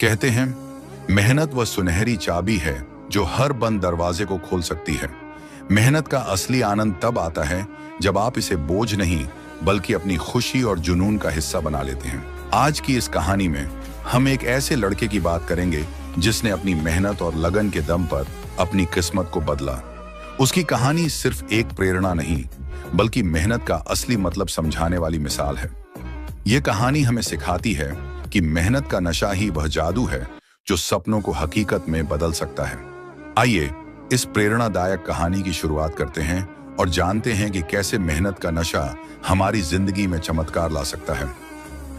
कहते हैं, मेहनत वह सुनहरी चाबी है जो हर बंद दरवाजे को खोल सकती है। मेहनत का असली आनंद तब आता है जब आप इसे बोझ नहीं बल्कि अपनी खुशी और जुनून का हिस्सा बना लेते हैं। आज की इस कहानी में हम एक ऐसे लड़के की बात करेंगे जिसने अपनी मेहनत और लगन के दम पर अपनी किस्मत को बदला। उसकी कहानी सिर्फ एक प्रेरणा नहीं बल्कि मेहनत का असली मतलब समझाने वाली मिसाल है। ये कहानी हमें सिखाती है कि मेहनत का नशा ही वह जादू है जो सपनों को हकीकत में बदल सकता है। आइए इस प्रेरणादायक कहानी की शुरुआत करते हैं और जानते हैं कि कैसे मेहनत का नशा हमारी जिंदगी में चमत्कार ला सकता है।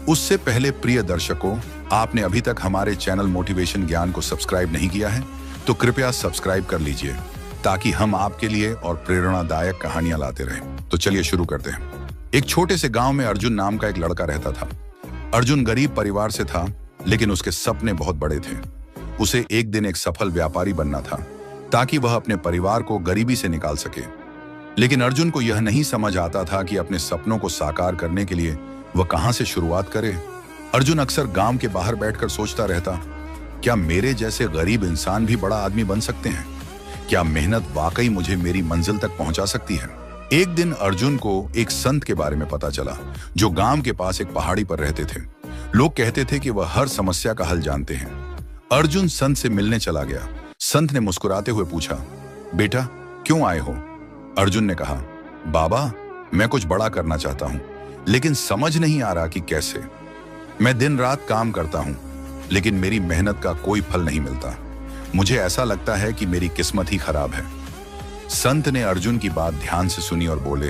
उससे पहले प्रिय दर्शकों, आपने अभी तक हमारे चैनल मोटिवेशन ज्ञान को सब्सक्राइब नहीं किया है तो कृपया सब्सक्राइब कर लीजिए ताकि हम आपके लिए और प्रेरणादायक कहानियां लाते रहें। तो चलिए शुरू करते हैं। एक छोटे से गांव में अर्जुन नाम का एक लड़का रहता था। अर्जुन गरीब परिवार से था, लेकिन उसके सपने बहुत बड़े थे। उसे एक दिन एक सफल व्यापारी बनना था ताकि वह अपने परिवार को गरीबी से निकाल सके। लेकिन अर्जुन को यह नहीं समझ आता था कि अपने सपनों को साकार करने के लिए वह कहां से शुरुआत करे। अर्जुन अक्सर गांव के बाहर बैठकर सोचता रहता, क्या मेरे जैसे गरीब इंसान भी बड़ा आदमी बन सकते हैं? क्या मेहनत वाकई मुझे मेरी मंजिल तक पहुंचा सकती है? एक दिन अर्जुन को एक संत के बारे में पता चला जो गांव के पास एक पहाड़ी पर रहते थे। लोग कहते थे कि वह हर समस्या का हल जानते हैं। अर्जुन संत से मिलने चला गया। संत ने मुस्कुराते हुए पूछा, बेटा क्यों आए हो? अर्जुन ने कहा, बाबा मैं कुछ बड़ा करना चाहता हूं, लेकिन समझ नहीं आ रहा कि कैसे। मैं दिन रात काम करता हूं, लेकिन मेरी मेहनत का कोई फल नहीं मिलता। मुझे ऐसा लगता है कि मेरी किस्मत ही खराब है। संत ने अर्जुन की बात ध्यान से सुनी और बोले,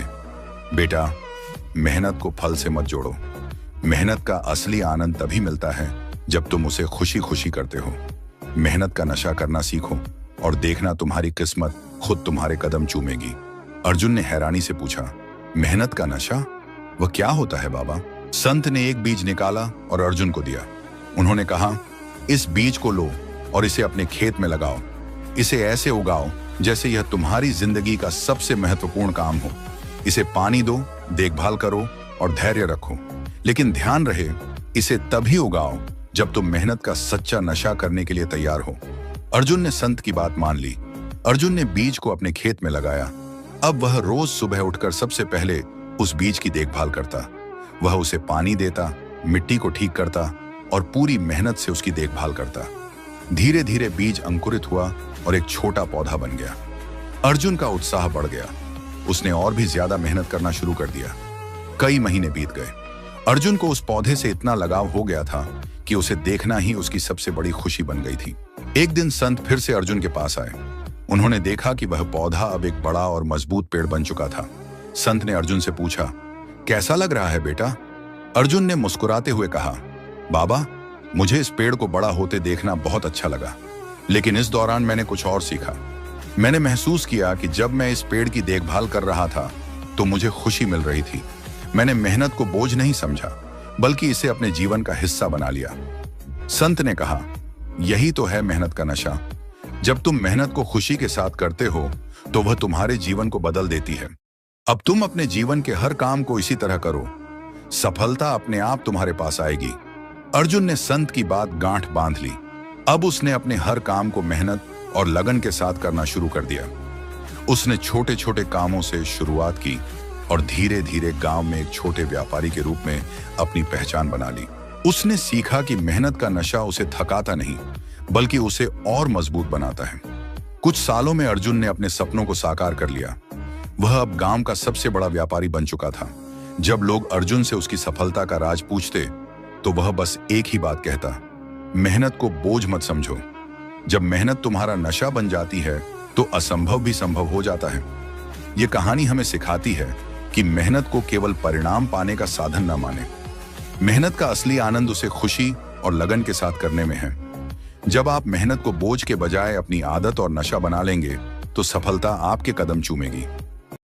बेटा मेहनत को फल से मत जोड़ो। मेहनत का असली आनंद तभी मिलता है जब तुम उसे खुशी खुशी करते हो। मेहनत का नशा करना सीखो और देखना तुम्हारी किस्मत खुद तुम्हारे कदम चूमेगी। अर्जुन ने हैरानी से पूछा, मेहनत का नशा? वह क्या होता है बाबा? संत ने एक बीज निकाला और अर्जुन को दिया। उन्होंने कहा, इस बीज को लो और इसे अपने खेत में लगाओ। इसे ऐसे उगाओ जैसे यह तुम्हारी जिंदगी का सबसे महत्वपूर्ण काम हो। इसे पानी दो, देखभाल करो और धैर्य रखो, लेकिन ध्यान रहे इसे तभी उगाओ जब तुम मेहनत का सच्चा नशा करने के लिए तैयार हो। अर्जुन ने संत की बात मान ली। अर्जुन ने बीज को अपने खेत में लगाया। अब वह रोज सुबह उठकर सबसे पहले उस बीज की देखभाल करता। वह उसे पानी देता, मिट्टी को ठीक करता और पूरी मेहनत से उसकी देखभाल करता। धीरे धीरे बीज अंकुरित हुआ और एक छोटा पौधा बन गया। अर्जुन का उत्साह बढ़ गया। उसने और भी ज्यादा मेहनत करना शुरू कर दिया। कई महीने बीत गए। अर्जुन को उस पौधे से इतना लगाव हो गया था कि उसे देखना ही उसकी सबसे बड़ी खुशी बन गई थी। एक दिन संत फिर से अर्जुन के पास आए। उन्होंने देखा कि वह पौधा अब एक बड़ा और मजबूत पेड़ बन चुका था। संत ने अर्जुन से पूछा, कैसा लग रहा है बेटा? अर्जुन ने मुस्कुराते हुए कहा, बाबा मुझे इस पेड़ को बड़ा होते देखना बहुत अच्छा लगा, लेकिन इस दौरान मैंने कुछ और सीखा। मैंने महसूस किया कि जब मैं इस पेड़ की देखभाल कर रहा था तो मुझे खुशी मिल रही थी। मैंने मेहनत को बोझ नहीं समझा बल्कि इसे अपने जीवन का हिस्सा बना लिया। संत ने कहा, यही तो है मेहनत का नशा। जब तुम मेहनत को खुशी के साथ करते हो तो वह तुम्हारे जीवन को बदल देती है। अब तुम अपने जीवन के हर काम को इसी तरह करो, सफलता अपने आप तुम्हारे पास आएगी। अर्जुन ने संत की बात गांठ बांध ली। अब उसने अपने हर काम को मेहनत और लगन के साथ करना शुरू कर दिया। उसने छोटे छोटे कामों से शुरुआत की और धीरे धीरे गांव में एक छोटे व्यापारी के रूप में अपनी पहचान बना ली। उसने सीखा कि मेहनत का नशा उसे थकाता नहीं बल्कि उसे और मजबूत बनाता है। कुछ सालों में अर्जुन ने अपने सपनों को साकार कर लिया। वह अब गांव का सबसे बड़ा व्यापारी बन चुका था। जब लोग अर्जुन से उसकी सफलता का राज पूछते तो वह बस एक ही बात कहता, मेहनत को बोझ मत समझो। जब मेहनत तुम्हारा नशा बन जाती है तो असंभव भी संभव हो जाता है। यह कहानी हमें सिखाती है कि मेहनत को केवल परिणाम पाने का साधन न माने। मेहनत का असली आनंद उसे खुशी और लगन के साथ करने में है। जब आप मेहनत को बोझ के बजाय अपनी आदत और नशा बना लेंगे तो सफलता आपके कदम चूमेगी।